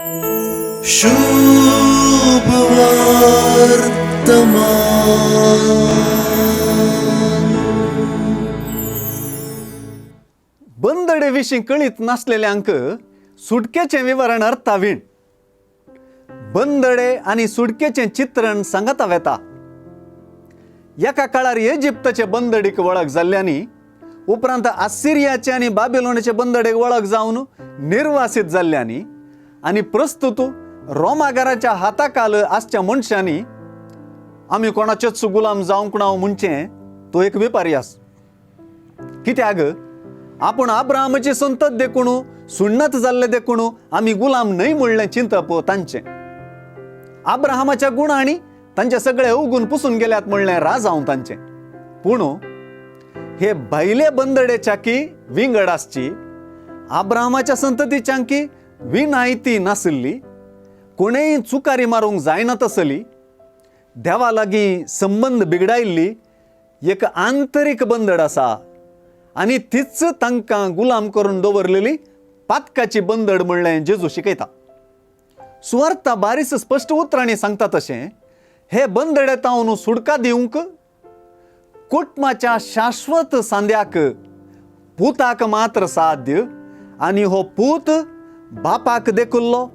शुभ वर्तमान। बंदडे विशीं कळीत नासलेल्यांक सुटकेचें विवरण अर्थावीण. बंदडे आनी सुटकेचें चित्रण सांगता वेता. एका काळार इजिप्तचे बंदडीक वळख जाल्ल्यानी उपरांत आसिरियाचे आनी बाबिलोनाचे बंदडेक वळख जावन निर्वासित जाल्ल्यानी आनी प्रस्तुत रोमागाराच्या हाताखाल आसच्या मनशांनी आमी कोणाचेच गुलाम जावंक ना म्हणचें तो एक विपर्यास. कित्याक आपूण अब्राहमाची संतत देखून सुन्नत जाल्ले देखून आमी गुलाम न्हय म्हणलें चिंतप तांचें. अब्राहमाच्या गुणांनी तांचे सगळे अवगुण पुसून गेल्यात म्हणलें राज हांव तांचें. पूण हे भायले बंदडेच्याकी विंगड आसची, अब्राहमाच्या संततीच्यांकी विनायती नासली, कोणेय चुकारी मारूंक जायना तसली, देवा लागीं संबंध बिगडायल्ली एक आंतरीक बंदड आसा आनी तीच तांकां गुलाम करून दवरलेली पातकाची बंदड म्हणलें जेजू शिकयता. सुवार्ता बारीस स्पश्ट उतरांनी सांगता तशें हे बंदडे तावन सुडका दिवंक कुटुंबाच्या शाश्वत सांद्याक पुताक मात्र साध्य आनी हो पूत बापाक देखुल्लो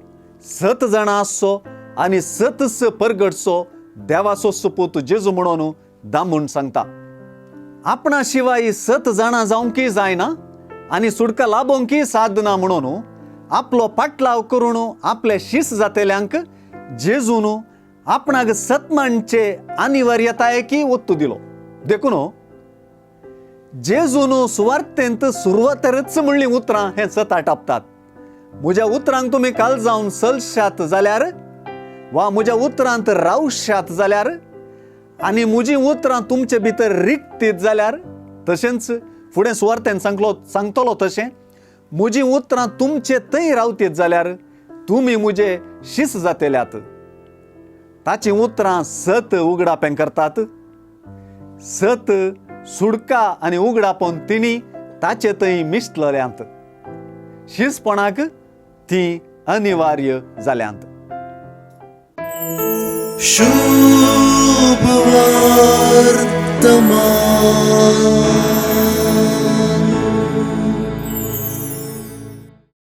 7 जाणां आसचो आनी 7 परगटचो देवाचो सुपूत जेजू म्हणून दामून सांगता. आपणा शिवाय 7 जाणां जावंकी जायना आनी सुडका लाबोवंकी साधना म्हणून आपलो पाटलाव करून आपले शिस जातेल्यांक जेजून आपणाक सत्मानचे अनिवार्यतायेकी ಒತ್ತು दिलो. देखून जेजून सुवार्थेंत सुरवातेरच म्हणली उतरां हे सता टापतात. म्हज्या उतरांक तुमी काल जावन चलशात जाल्यार वा म्हज्या उतरांत रावशात जाल्यार आनी म्हजी उतरां तुमचे भितर रिक्तीत जाल्यार, तशेंच फुडें सुवार्थेन सांगतलो तशें म्हजी उतरां तुमचे थंय रावतीत जाल्यार तुमी म्हजे शिस जातेल्यात. ताची उतरां 7 उगडापें करतात. 7 सुडका आनी उगडापण तिनी ताचे थंय मिसळल्यांत. शिसपणाक ती अनिवार्य जाल्यांत. शुभ वर्तमान.